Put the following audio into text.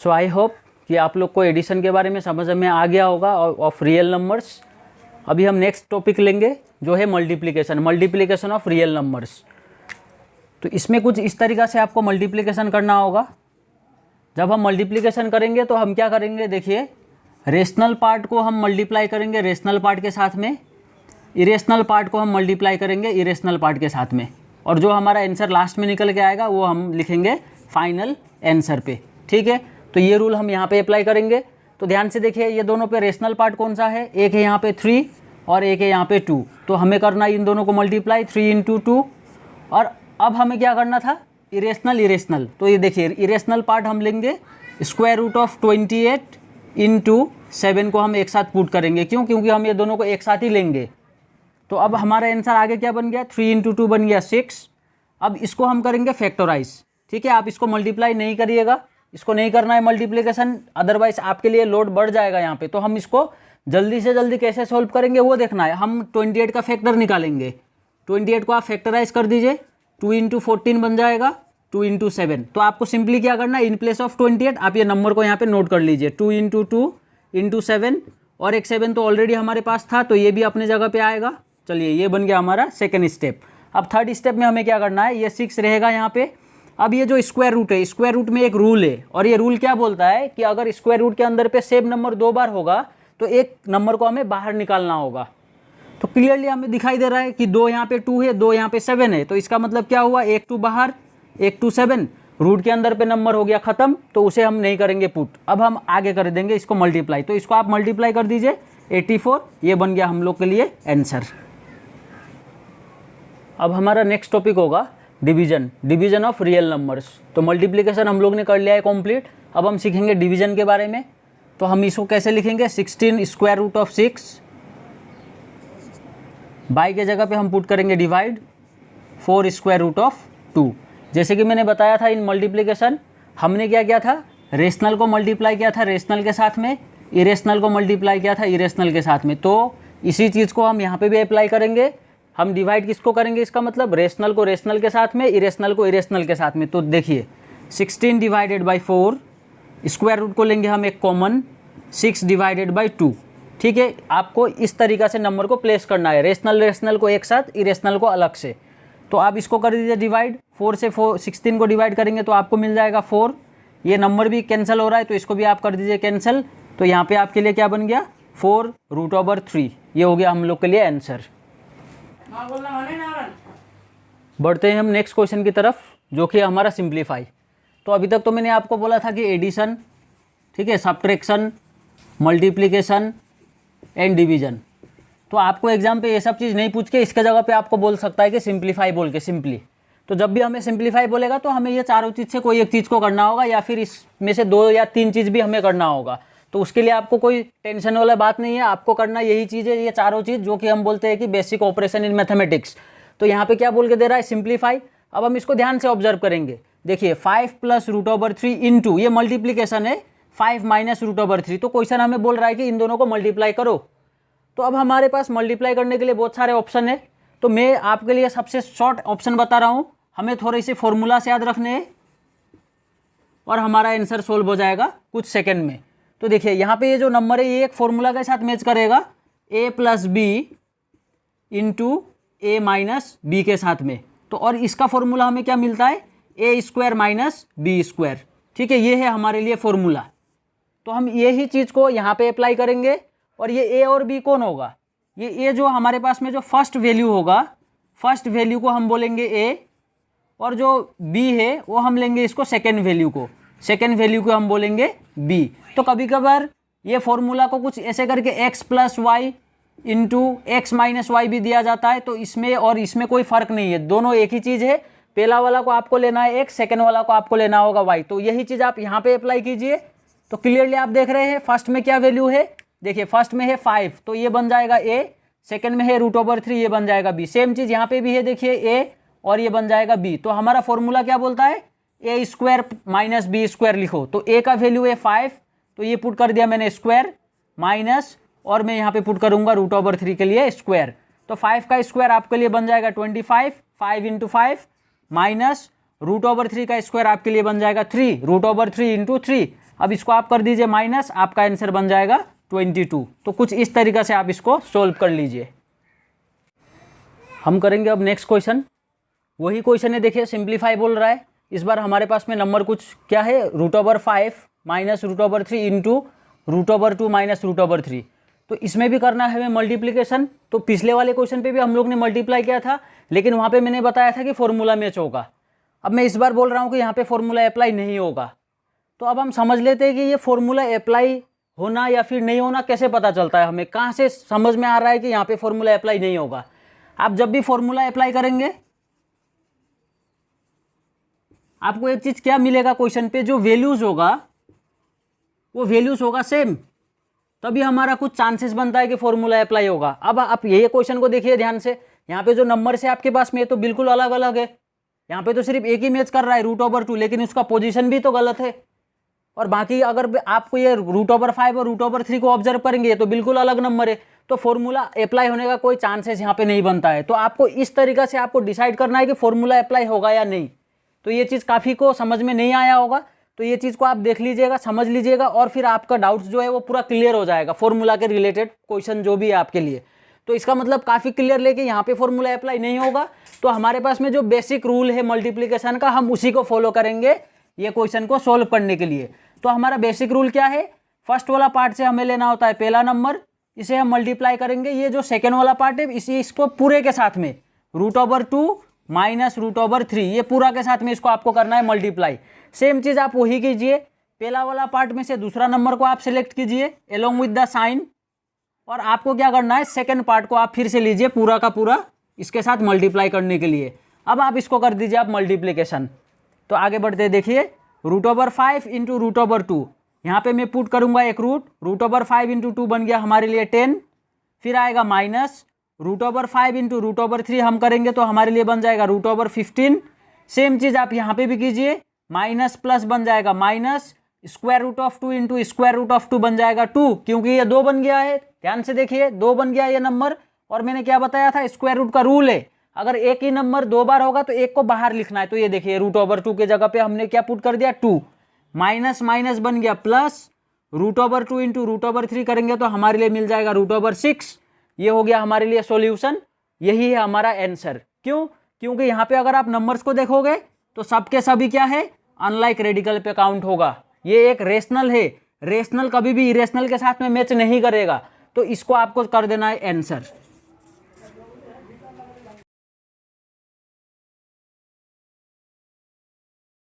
So I hope कि आप लोग को एडिशन के बारे में समझ में आ गया होगा ऑफ रियल नंबर्स। अभी हम नेक्स्ट टॉपिक लेंगे जो है मल्टीप्लिकेशन ऑफ रियल नंबर्स। तो इसमें कुछ इस तरीक़ा से आपको मल्टीप्लिकेशन करना होगा। जब हम मल्टीप्लिकेशन करेंगे तो हम क्या करेंगे, देखिए रेशनल पार्ट को हम मल्टीप्लाई करेंगे रेशनल पार्ट के साथ में, इरेशनल पार्ट को हम मल्टीप्लाई करेंगे इरेशनल पार्ट के साथ में, और जो हमारा आंसर लास्ट में निकल के आएगा वो हम लिखेंगे फाइनल आंसर पे। ठीक है, तो ये रूल हम यहाँ पे अप्लाई करेंगे। तो ध्यान से देखिए ये दोनों पे रेशनल पार्ट कौन सा है, एक है यहाँ पे 3 और एक है यहाँ पे 2। तो हमें करना है इन दोनों को मल्टीप्लाई 3 × 2। और अब हमें क्या करना था, इरेशनल। तो ये देखिए इरेशनल पार्ट हम लेंगे स्क्वायर रूट ऑफ 28 × 7 को हम एक साथ पुट करेंगे। क्यों? क्योंकि हम ये दोनों को एक साथ ही लेंगे। तो अब हमारा आंसर आगे क्या बन गया, 3 × 2 बन गया 6। अब इसको हम करेंगे फैक्टराइज। ठीक है, आप इसको मल्टीप्लाई नहीं करिएगा, इसको नहीं करना है मल्टीप्लिकेशन, अदरवाइज आपके लिए लोड बढ़ जाएगा यहाँ पे। तो हम इसको जल्दी से जल्दी कैसे सॉल्व करेंगे वो देखना है। हम 28 का फैक्टर निकालेंगे। 28 को आप फैक्टराइज कर दीजिए, 2 × 14 बन जाएगा 2 × 7। तो आपको सिंपली क्या करना है, इन प्लेस ऑफ 28 आप ये नंबर को यहाँ पे नोट कर लीजिए, 2 × 2 × 7, और एक 7 तो ऑलरेडी हमारे पास था तो ये भी अपने जगह पे आएगा। चलिए ये बन गया हमारा सेकेंड स्टेप। अब थर्ड स्टेप में हमें क्या करना है, ये 6 रहेगा यहाँ पे। अब ये जो स्क्वायर रूट है, स्क्वायर रूट में एक रूल है, और ये रूल क्या बोलता है कि अगर स्क्वायर रूट के अंदर पे सेम नंबर 2 बार होगा तो एक नंबर को हमें बाहर निकालना होगा। तो क्लियरली हमें दिखाई दे रहा है कि 2 यहाँ पे 2 है, 2 यहाँ पे 7 है। तो इसका मतलब क्या हुआ, एक 2 बाहर, एक 2 7, रूट के अंदर पे नंबर हो गया ख़त्म। तो उसे हम नहीं करेंगे पुट, अब हम आगे कर देंगे इसको मल्टीप्लाई। तो इसको आप मल्टीप्लाई कर दीजिए 84, ये बन गया हम लोग के लिए आंसर। अब हमारा नेक्स्ट टॉपिक होगा डिवीजन ऑफ रियल नंबर्स। तो मल्टीप्लिकेशन हम लोग ने कर लिया है कंप्लीट। अब हम सीखेंगे डिवीजन के बारे में। तो हम इसको कैसे लिखेंगे, 16 स्क्वायर रूट ऑफ 6, बाई के जगह पे हम पुट करेंगे डिवाइड 4 स्क्वायर रूट ऑफ 2। जैसे कि मैंने बताया था इन मल्टीप्लिकेशन हमने क्या किया था, रेशनल को मल्टीप्लाई किया था रेशनल के साथ में, इरेशनल को मल्टीप्लाई किया था इरेशनल के साथ में। तो इसी चीज़ को हम यहाँ पे भी अप्लाई करेंगे। हम डिवाइड किसको करेंगे, इसका मतलब रेशनल को रेशनल के साथ में, इरेशनल को इरेशनल के साथ में। तो देखिए 16 डिवाइडेड बाई 4, स्क्वायर रूट को लेंगे हम एक कॉमन, 6 डिवाइडेड बाई 2। ठीक है, आपको इस तरीक़ा से नंबर को प्लेस करना है, रेशनल को एक साथ, इरेशनल को अलग से। तो आप इसको कर दीजिए डिवाइड, 4 से 16 को डिवाइड करेंगे तो आपको मिल जाएगा 4। ये नंबर भी कैंसिल हो रहा है तो इसको भी आप कर दीजिए कैंसिल। तो यहाँ पे आपके लिए क्या बन गया, 4√3। ये हो गया हम लोग के लिए आंसर। बढ़ते हैं हम नेक्स्ट क्वेश्चन की तरफ, जो कि हमारा सिंप्लीफाई। तो अभी तक तो मैंने आपको बोला था कि एडिशन, ठीक है, सब्ट्रैक्शन, मल्टीप्लिकेशन एंड डिवीजन। तो आपको एग्जाम पे ये सब चीज़ नहीं पूछ के इसके जगह पे आपको बोल सकता है कि सिंप्लीफाई बोल के, सिंपली। तो जब भी हमें सिंप्लीफाई बोलेगा तो हमें ये चारों चीज़ से कोई एक चीज़ को करना होगा, या फिर इसमें से 2 या 3 चीज़ भी हमें करना होगा। तो उसके लिए आपको कोई टेंशन वाला बात नहीं है, आपको करना यही चीज़ है, ये चारों चीज़ जो कि हम बोलते हैं कि बेसिक ऑपरेशन इन मैथमेटिक्स। तो यहाँ पे क्या बोल के दे रहा है, सिंप्लीफाई। अब हम इसको ध्यान से ऑब्जर्व करेंगे। देखिए 5 + √3 इंटू, ये मल्टीप्लीकेशन है, 5 - √3। तो क्वेश्चन हमें बोल रहा है कि इन दोनों को मल्टीप्लाई करो। तो अब हमारे पास मल्टीप्लाई करने के लिए बहुत सारे ऑप्शन है। तो मैं आपके लिए सबसे शॉर्ट ऑप्शन बता रहा हूँ, हमें थोड़े से फॉर्मूला से याद रखने हैं और हमारा आंसर सोल्व हो जाएगा कुछ सेकंड में। तो देखिए यहाँ पे ये जो नंबर है ये एक फॉर्मूला के साथ मैच करेगा, a + b into a - b के साथ में। तो और इसका फॉर्मूला हमें क्या मिलता है, a² - b²। ठीक है, ये है हमारे लिए फॉर्मूला। तो हम यही चीज़ को यहाँ पे अप्लाई करेंगे। और ये a और b कौन होगा, ये a जो हमारे पास में जो फर्स्ट वैल्यू होगा, फर्स्ट वैल्यू को हम बोलेंगे a, और जो b है वो हम लेंगे इसको सेकेंड वैल्यू को, सेकेंड वैल्यू को हम बोलेंगे b। तो कभी कभार ये फॉर्मूला को कुछ ऐसे करके x + y into x - y भी दिया जाता है। तो इसमें और इसमें कोई फ़र्क नहीं है, दोनों एक ही चीज़ है। पहला वाला को आपको लेना है x, सेकेंड वाला को आपको लेना होगा y। तो यही चीज़ आप यहाँ पे अप्लाई कीजिए। तो क्लियरली आप देख रहे हैं फर्स्ट में क्या वैल्यू है, देखिए फर्स्ट में है 5, तो ये बन जाएगा a, सेकेंड में है √3, ये बन जाएगा b। सेम चीज़ यहाँ पे भी है, देखिए a, और ये बन जाएगा b। तो हमारा फॉर्मूला क्या बोलता है, a² - b² लिखो। तो a का वैल्यू है 5, तो ये पुट कर दिया मैंने स्क्वायर, माइनस, और मैं यहाँ पे पुट करूँगा √3 के लिए स्क्वायर। तो 5 का स्क्वायर आपके लिए बन जाएगा 25, 5 × 5 माइनस, √3 का स्क्वायर आपके लिए बन जाएगा 3, √3 इंटू 3। अब इसको आप कर दीजिए माइनस, आपका आंसर बन जाएगा 22। तो कुछ इस तरीक़े से आप इसको सोल्व कर लीजिए। हम करेंगे अब नेक्स्ट क्वेश्चन। वही क्वेश्चन है, देखिए सिंप्लीफाई बोल रहा है। इस बार हमारे पास में नंबर कुछ क्या है, √5 माइनस √3 इंटू √2 माइनस √3। तो इसमें भी करना है हमें मल्टीप्लिकेशन। तो पिछले वाले क्वेश्चन पे भी हम लोग ने मल्टीप्लाई किया था, लेकिन वहाँ पे मैंने बताया था कि फॉर्मूला मैच होगा। अब मैं इस बार बोल रहा हूँ कि यहाँ पे फॉर्मूला अप्लाई नहीं होगा। तो अब हम समझ लेते हैं कि ये फॉर्मूला अप्लाई होना या फिर नहीं होना कैसे पता चलता है, हमें कहाँ से समझ में आ रहा है कि यहाँ पे फॉर्मूला अप्लाई नहीं होगा। आप जब भी फॉर्मूला अप्लाई करेंगे आपको एक चीज़ क्या मिलेगा, क्वेश्चन पे जो वैल्यूज़ होगा वो वैल्यूज़ होगा सेम, तभी हमारा कुछ चांसेस बनता है कि फॉर्मूला अप्लाई होगा। अब आप ये क्वेश्चन को देखिए ध्यान से, यहाँ पे जो नंबर है आपके पास में तो बिल्कुल अलग अलग है। यहाँ पे तो सिर्फ एक ही मैच कर रहा है √2, लेकिन उसका पोजीशन भी तो गलत है। और बाकी अगर आपको ये √5 और √3 को ऑब्जर्व करेंगे तो बिल्कुल अलग नंबर है। तो फॉर्मूला अप्लाई होने का कोई चांसेस यहाँ पे नहीं बनता है। तो आपको इस तरीक़े से आपको डिसाइड करना है कि फॉर्मूला अप्लाई होगा या नहीं। तो ये चीज़ काफ़ी को समझ में नहीं आया होगा, तो ये चीज़ को आप देख लीजिएगा, समझ लीजिएगा, और फिर आपका डाउट्स जो है वो पूरा क्लियर हो जाएगा फॉर्मूला के रिलेटेड क्वेश्चन जो भी है आपके लिए। तो इसका मतलब काफ़ी क्लियर लेके यहाँ पे फॉर्मूला अप्लाई नहीं होगा। तो हमारे पास में जो बेसिक रूल है मल्टीप्लिकेशन का, हम उसी को फॉलो करेंगे ये क्वेश्चन को सोल्व करने के लिए। तो हमारा बेसिक रूल क्या है, फर्स्ट वाला पार्ट से हमें लेना होता है पहला नंबर, इसे हम मल्टीप्लाई करेंगे। ये जो सेकेंड वाला पार्ट है इसको पूरे के साथ में √2 माइनस √3, ये पूरा के साथ में इसको आपको करना है मल्टीप्लाई। सेम चीज़ आप वही कीजिए, पहला वाला पार्ट में से दूसरा नंबर को आप सिलेक्ट कीजिए एलोंग विद द साइन, और आपको क्या करना है सेकेंड पार्ट को आप फिर से लीजिए पूरा का पूरा इसके साथ मल्टीप्लाई करने के लिए। अब आप इसको कर दीजिए आप मल्टीप्लिकेशन। तो आगे बढ़ते देखिए, √5 इंटू √2, यहाँ पे मैं पुट करूँगा एक रूट, √5 इंटू 2 बन गया हमारे लिए 10, फिर आएगा माइनस √5 इंटू √3 हम करेंगे तो हमारे लिए बन जाएगा √15। सेम चीज़ आप यहाँ पे भी कीजिए, माइनस प्लस बन जाएगा माइनस, √2 इंटू √2 बन जाएगा 2, क्योंकि ये 2 बन गया है। ध्यान से देखिए 2 बन गया ये नंबर, और मैंने क्या बताया था, स्क्वायर रूट का रूल है, अगर एक ही नंबर 2 बार होगा तो एक को बाहर लिखना है। तो ये देखिए √2 के जगह पे हमने क्या पुट कर दिया 2, माइनस माइनस बन गया प्लस, √2 इंटू √3 करेंगे तो हमारे लिए मिल जाएगा √6। ये हो गया हमारे लिए सॉल्यूशन, यही है हमारा आंसर। क्यों? क्योंकि यहाँ पे अगर आप नंबर्स को देखोगे तो सबके सभी क्या है, अनलाइक रेडिकल पे काउंट होगा। ये एक रेशनल है, रेशनल कभी भी इरेशनल के साथ में मैच नहीं करेगा। तो इसको आपको कर देना है आंसर।